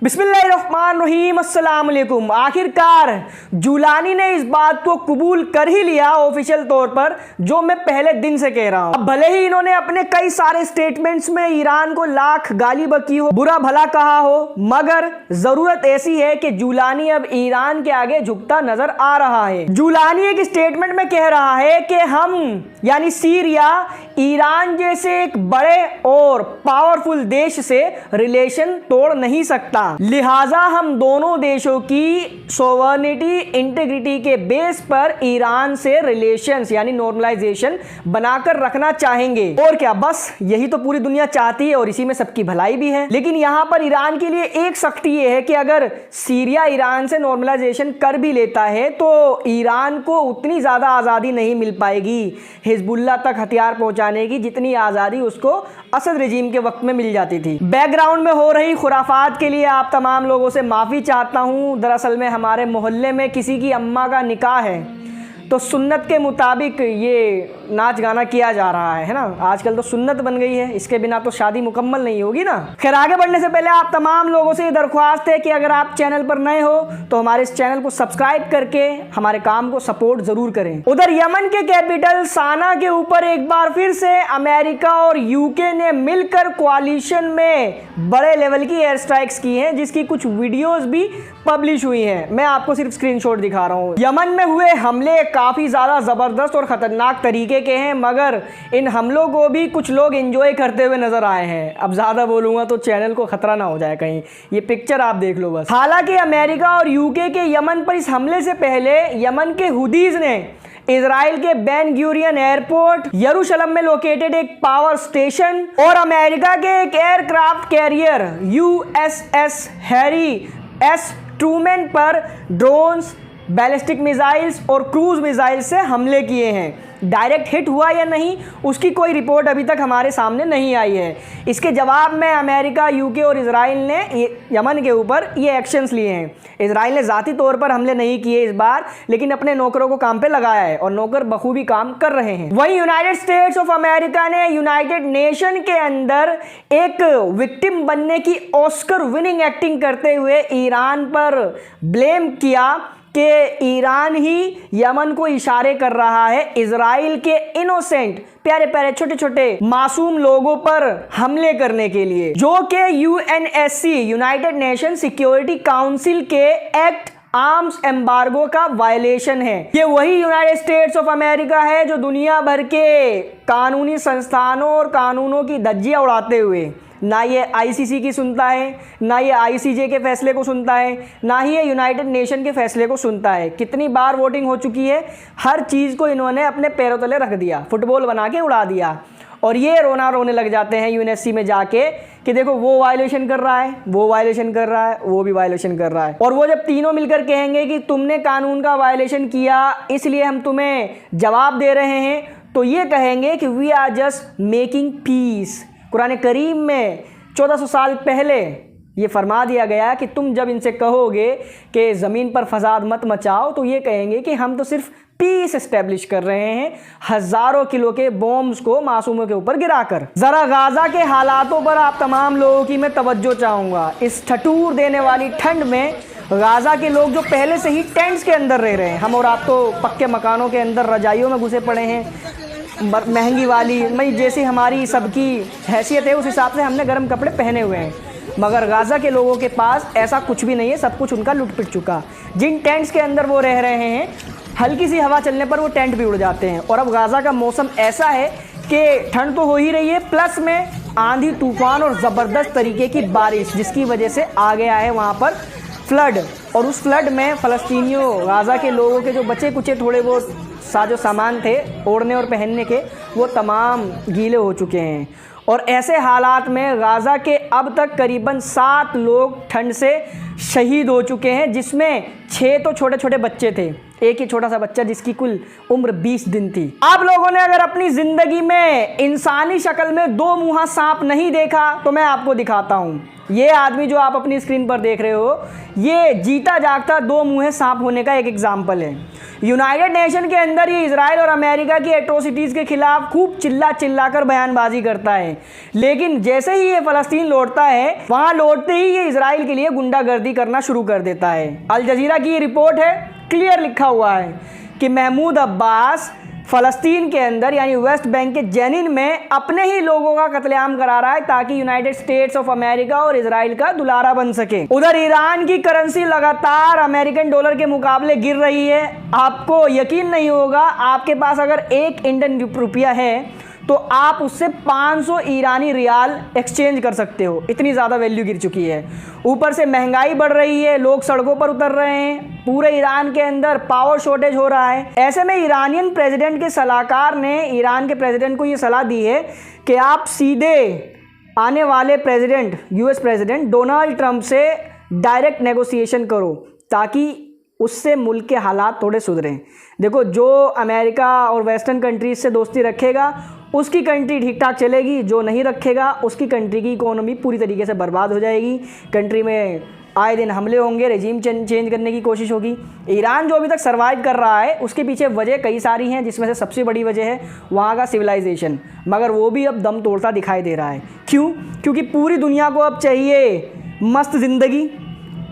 बिस्मिल्लाहिर्रहमानिर्रहीम अस्सलाम वालेकुम। आखिरकार जुलानी ने इस बात को कबूल कर ही लिया ऑफिशियल तौर पर, जो मैं पहले दिन से कह रहा हूं। अब भले ही इन्होंने अपने कई सारे स्टेटमेंट्स में ईरान को लाख गाली बकी हो, बुरा भला कहा हो, मगर जरूरत ऐसी है कि जुलानी अब ईरान के आगे झुकता नजर आ रहा है। जुलानी एक स्टेटमेंट में कह रहा है कि हम यानी सीरिया ईरान जैसे एक बड़े और पावरफुल देश से रिलेशन तोड़ नहीं सकता, लिहाजा हम दोनों देशों की सोवर्निटी इंटीग्रिटी के बेस पर ईरान से रिलेशंस यानी नॉर्मलाइजेशन बनाकर रखना चाहेंगे। और क्या, बस यही तो पूरी दुनिया चाहती है और इसी में सबकी भलाई भी है। लेकिन यहां पर ईरान के लिए एक सख्ती ये है कि अगर सीरिया ईरान से नॉर्मलाइजेशन कर भी लेता है तो ईरान को उतनी ज्यादा आजादी नहीं मिल पाएगी हिजबुल्लाह तक हथियार पहुंचाने की, जितनी आजादी उसको असद रजीम के वक्त में मिल जाती थी। बैकग्राउंड में हो रही खुराफात के लिए आप तमाम लोगों से माफ़ी चाहता हूं। दरअसल में हमारे मोहल्ले में किसी की अम्मा का निकाह है, तो सुन्नत के मुताबिक ये नाच गाना किया जा रहा है ना। आजकल तो सुन्नत बन गई है, इसके बिना तो शादी मुकम्मल नहीं होगी ना। खैर, आगे बढ़ने से पहले आप तमाम लोगों से ये दरख्वास्त है कि अगर आप चैनल पर नए हो तो हमारे इस चैनल को सब्सक्राइब करके हमारे काम को सपोर्ट जरूर करें। उधर यमन के कैपिटल साना के ऊपर एक बार फिर से अमेरिका और यूके ने मिलकर कोalition में बड़े लेवल की एयर स्ट्राइक्स की हैं, जिसकी कुछ वीडियोज भी पब्लिश हुई हैं। मैं आपको सिर्फ स्क्रीनशॉट दिखा रहा हूँ। यमन में हुए हमले काफ़ी ज़्यादा ज़बरदस्त और ख़तरनाक तरीके के हैं, मगर इन हमलों को भी कुछ लोग एंजॉय करते हुए नज़र आए हैं। अब ज़्यादा बोलूँगा तो चैनल को ख़तरा ना हो जाए कहीं। ये पिक्चर आप देख लो बस। हालांकि अमेरिका और यूके के यमन पर इस हमले से पहले यमन के हुदीज़ ने इजराइल के बेन गुरियन एयरपोर्ट, यरूशलेम में लोकेटेड एक पावर स्टेशन और अमेरिका के एक aircraft carrier USS Harry S Trueman पर ड्रोन्स, बैलिस्टिक मिसाइल्स और क्रूज मिसाइल से हमले किए हैं। डायरेक्ट हिट हुआ या नहीं, उसकी कोई रिपोर्ट अभी तक हमारे सामने नहीं आई है। इसके जवाब में अमेरिका, यूके और इजराइल ने यमन के ऊपर ये एक्शंस लिए हैं। इजराइल ने ज़ाती तौर पर हमले नहीं किए इस बार, लेकिन अपने नौकरों को काम पे लगाया है और नौकर बखूबी काम कर रहे हैं। वहीं यूनाइटेड स्टेट्स ऑफ अमेरिका ने यूनाइटेड नेशन के अंदर एक विक्टिम बनने की ऑस्कर विनिंग एक्टिंग करते हुए ईरान पर ब्लेम किया कि ईरान ही यमन को इशारे कर रहा है इजराइल के इनोसेंट प्यारे प्यारे छोटे छोटे मासूम लोगों पर हमले करने के लिए, जो कि UNSC United nation security council के एक्ट आर्म्स एम्बार्गो का वायलेशन है। ये वही यूनाइटेड स्टेट्स ऑफ अमेरिका है जो दुनिया भर के कानूनी संस्थानों और कानूनों की धज्जियां उड़ाते हुए ना ये ICC की सुनता है, ना ये ICJ के फैसले को सुनता है, ना ही ये यूनाइटेड नेशन के फैसले को सुनता है। कितनी बार वोटिंग हो चुकी है, हर चीज़ को इन्होंने अपने पैरों तले रख दिया, फुटबॉल बना के उड़ा दिया। और ये रोने लग जाते हैं UNSC में जाके कि देखो वो वायलेशन कर रहा है, वो वायलेशन कर रहा है, वो भी वायलेशन कर रहा है। और वो जब तीनों मिलकर कहेंगे कि तुमने कानून का वायलेशन किया इसलिए हम तुम्हें जवाब दे रहे हैं, तो ये कहेंगे कि we are just making peace. Quran करीम में 1400 साल पहले ये फरमा दिया गया कि तुम जब इनसे कहोगे कि ज़मीन पर फसाद मत मचाओ, तो ये कहेंगे कि हम तो सिर्फ पीस एस्टेब्लिश कर रहे हैं, हज़ारों किलो के बॉम्ब्स को मासूमों के ऊपर गिराकर। ज़रा गाज़ा के हालातों पर आप तमाम लोगों की मैं तवज्जो चाहूँगा। इस ठठूर देने वाली ठंड में गाज़ा के लोग जो पहले से ही टेंट्स के अंदर रह रहे हैं, हम और आप तो पक्के मकानों के अंदर रजाइयों में घुसे पड़े हैं, महंगी वाली, मैं जैसी हमारी सबकी हैसियत है उस हिसाब से हमने गर्म कपड़े पहने हुए हैं, मगर गाज़ा के लोगों के पास ऐसा कुछ भी नहीं है। सब कुछ उनका लुट पिट चुका। जिन टेंट्स के अंदर वो रह रहे हैं, हल्की सी हवा चलने पर वो टेंट भी उड़ जाते हैं। और अब गाज़ा का मौसम ऐसा है कि ठंड तो हो ही रही है, प्लस में आंधी तूफान और ज़बरदस्त तरीके की बारिश, जिसकी वजह से आ गया है वहाँ पर फ्लड। और उस फ्लड में फ़लस्तीनियों, गाज़ा के लोगों के जो बचे कुचे थोड़े बहुत साजो सामान थे ओढ़ने और पहनने के, वो तमाम गीले हो चुके हैं। और ऐसे हालात में गाज़ा के अब तक करीबन 7 लोग ठंड से शहीद हो चुके हैं, जिसमें 6 तो छोटे छोटे बच्चे थे। एक ही छोटा सा बच्चा जिसकी कुल उम्र 20 दिन थी। आप लोगों ने अगर अपनी ज़िंदगी में इंसानी शक्ल में 2 मुँहा सांप नहीं देखा तो मैं आपको दिखाता हूँ। ये आदमी जो आप अपनी स्क्रीन पर देख रहे हो, ये जीता जागता दो मुंहे सांप होने का एक एग्जाम्पल है। यूनाइटेड नेशन के अंदर ये इजराइल और अमेरिका की एट्रोसिटीज़ के खिलाफ खूब चिल्ला कर बयानबाजी करता है, लेकिन जैसे ही ये फ़लस्तीन लौटता है, वहाँ लौटते ही ये इजराइल के लिए गुंडागर्दी करना शुरू कर देता है। अल जजीरा की ये रिपोर्ट है, क्लियर लिखा हुआ है कि महमूद अब्बास फ़लस्तीन के अंदर यानी वेस्ट बैंक के जेनिन में अपने ही लोगों का कत्लेआम करा रहा है ताकि यूनाइटेड स्टेट्स ऑफ अमेरिका और इजराइल का दुलारा बन सके। उधर ईरान की करेंसी लगातार अमेरिकन डॉलर के मुकाबले गिर रही है। आपको यकीन नहीं होगा, आपके पास अगर 1 इंडियन रुपया है तो आप उससे 500 ईरानी रियाल एक्सचेंज कर सकते हो, इतनी ज़्यादा वैल्यू गिर चुकी है। ऊपर से महंगाई बढ़ रही है, लोग सड़कों पर उतर रहे हैं, पूरे ईरान के अंदर पावर शॉर्टेज हो रहा है। ऐसे में ईरानियन प्रेसिडेंट के सलाहकार ने ईरान के प्रेसिडेंट को ये सलाह दी है कि आप सीधे आने वाले president, US president Donald Trump से डायरेक्ट नेगोशिएशन करो ताकि उससे मुल्क के हालात थोड़े सुधरें। देखो, जो अमेरिका और वेस्टर्न कंट्रीज से दोस्ती रखेगा उसकी कंट्री ठीक ठाक चलेगी, जो नहीं रखेगा उसकी कंट्री की इकोनॉमी पूरी तरीके से बर्बाद हो जाएगी। कंट्री में आए दिन हमले होंगे, रेजिम चेंज करने की कोशिश होगी। ईरान जो अभी तक सर्वाइव कर रहा है उसके पीछे वजह कई सारी हैं, जिसमें से सबसे बड़ी वजह है वहाँ का सिविलाइजेशन, मगर वो भी अब दम तोड़ता दिखाई दे रहा है। क्यों? क्योंकि पूरी दुनिया को अब चाहिए मस्त ज़िंदगी,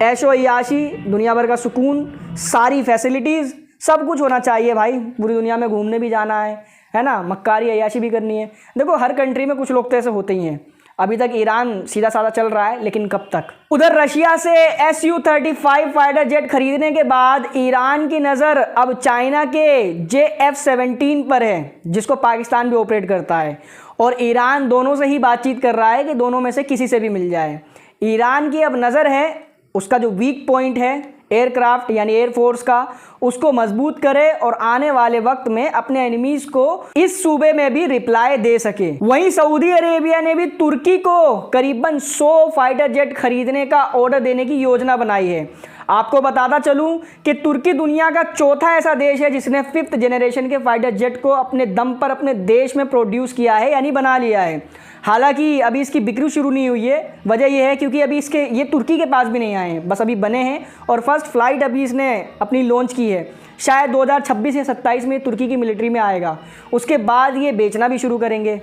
ऐशो अय्याशी, दुनिया भर का सुकून, सारी फैसिलिटीज़, सब कुछ होना चाहिए भाई। पूरी दुनिया में घूमने भी जाना है ना, मक्कारी अय्याशी भी करनी है। देखो, हर कंट्री में कुछ लोग तो ऐसे होते ही हैं। अभी तक ईरान सीधा साधा चल रहा है, लेकिन कब तक? उधर रशिया से Su-35 फाइटर जेट खरीदने के बाद ईरान की नज़र अब चाइना के JF-17 पर है, जिसको पाकिस्तान भी ऑपरेट करता है, और ईरान दोनों से ही बातचीत कर रहा है कि दोनों में से किसी से भी मिल जाए। ईरान की अब नज़र है उसका जो वीक पॉइंट है एयरक्राफ्ट यानी एयरफोर्स का, उसको मजबूत करे और आने वाले वक्त में अपने एनिमीज को इस सूबे में भी रिप्लाई दे सके। वहीं सऊदी अरेबिया ने भी तुर्की को करीबन 100 फाइटर जेट खरीदने का ऑर्डर देने की योजना बनाई है। आपको बताता चलूं कि तुर्की दुनिया का चौथा ऐसा देश है जिसने 5th जनरेशन के फाइटर जेट को अपने दम पर अपने देश में प्रोड्यूस किया है, यानी बना लिया है। हालांकि अभी इसकी बिक्री शुरू नहीं हुई है। वजह यह है क्योंकि अभी ये तुर्की के पास भी नहीं आए हैं, बस अभी बने हैं और फर्स्ट फ्लाइट अभी इसने अपनी लॉन्च की है। शायद 2026 या 27 में तुर्की की मिलिट्री में आएगा, उसके बाद ये बेचना भी शुरू करेंगे।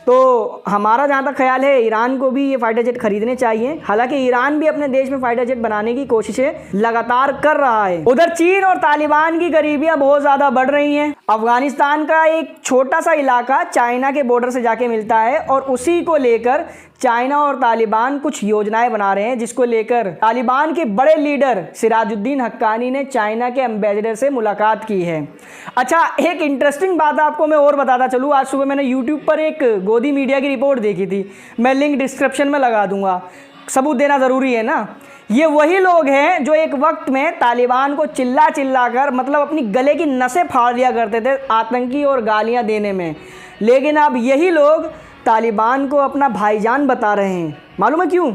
तो हमारा जहाँ तक ख्याल है ईरान को भी ये फाइटर जेट खरीदने चाहिए। हालांकि ईरान भी अपने देश में फाइटर जेट बनाने की कोशिशें लगातार कर रहा है। उधर चीन और तालिबान की करीबियां बहुत ज़्यादा बढ़ रही हैं। अफगानिस्तान का एक छोटा सा इलाका चाइना के बॉर्डर से जाके मिलता है और उसी को लेकर चाइना और तालिबान कुछ योजनाएं बना रहे हैं, जिसको लेकर तालिबान के बड़े लीडर सिराजुद्दीन हक्कानी ने चाइना के एम्बेसडर से मुलाकात की है। अच्छा, एक इंटरेस्टिंग बात आपको मैं और बताता चलूँ। आज सुबह मैंने यूट्यूब पर एक गोदी मीडिया की रिपोर्ट देखी थी, मैं लिंक डिस्क्रिप्शन में लगा दूंगा, सबूत देना ज़रूरी है ना। ये वही लोग हैं जो एक वक्त में तालिबान को चिल्ला कर मतलब अपनी गले की नसें फाड़ दिया करते थे आतंकी और गालियां देने में, लेकिन अब यही लोग तालिबान को अपना भाईजान बता रहे हैं। मालूम है क्यों?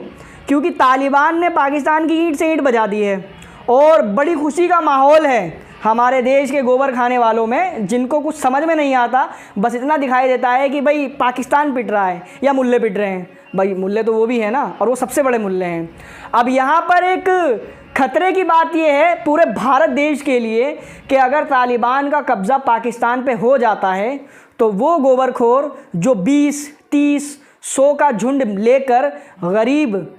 क्योंकि तालिबान ने पाकिस्तान की ईंट से ईंट बजा दी है और बड़ी खुशी का माहौल है हमारे देश के गोबर खाने वालों में, जिनको कुछ समझ में नहीं आता, बस इतना दिखाई देता है कि भाई पाकिस्तान पिट रहा है या मुल्ले पिट रहे हैं। भाई मुल्ले तो वो भी है ना, और वो सबसे बड़े मुल्ले हैं। अब यहाँ पर एक खतरे की बात यह है पूरे भारत देश के लिए कि अगर तालिबान का कब्ज़ा पाकिस्तान पे हो जाता है तो वो गोबरखोर जो 20, 30, 100 का झुंड लेकर गरीब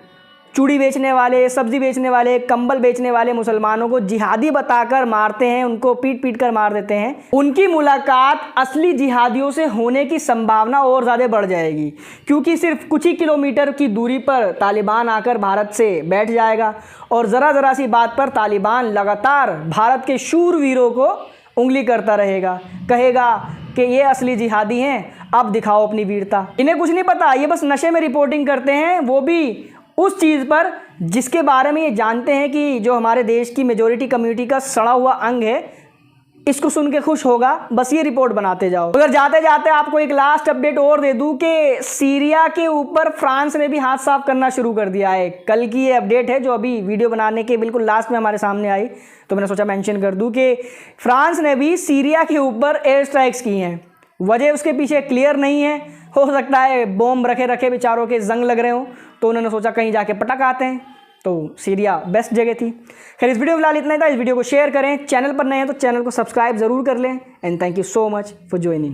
चूड़ी बेचने वाले, सब्ज़ी बेचने वाले, कंबल बेचने वाले मुसलमानों को जिहादी बताकर मारते हैं, उनको पीट कर मार देते हैं, उनकी मुलाकात असली जिहादियों से होने की संभावना और ज़्यादा बढ़ जाएगी। क्योंकि सिर्फ कुछ ही किलोमीटर की दूरी पर तालिबान आकर भारत से बैठ जाएगा और ज़रा सी बात पर तालिबान लगातार भारत के शूरवीरों को उंगली करता रहेगा, कहेगा कि ये असली जिहादी हैं, अब दिखाओ अपनी वीरता। इन्हें कुछ नहीं पता, ये बस नशे में रिपोर्टिंग करते हैं, वो भी उस चीज़ पर जिसके बारे में ये जानते हैं कि जो हमारे देश की मेजॉरिटी कम्युनिटी का सड़ा हुआ अंग है, इसको सुन के खुश होगा, बस ये रिपोर्ट बनाते जाओ। अगर जाते जाते आपको एक लास्ट अपडेट और दे दूं कि सीरिया के ऊपर फ्रांस ने भी हाथ साफ करना शुरू कर दिया है। कल की ये अपडेट है जो अभी वीडियो बनाने के बिल्कुल लास्ट में हमारे सामने आई, तो मैंने सोचा मेंशन कर दूं कि फ्रांस ने भी सीरिया के ऊपर एयर स्ट्राइक्स की हैं। वजह उसके पीछे क्लियर नहीं है, हो सकता है बॉम्ब रखे रखे बेचारों के जंग लग रहे हो, तो उन्होंने सोचा कहीं जाके पटक आते हैं, तो सीरिया बेस्ट जगह थी। खैर इस वीडियो में फिलहाल इतना ही था। इस वीडियो को शेयर करें, चैनल पर नए हैं तो चैनल को सब्सक्राइब जरूर कर लें। And thank you so much for joining.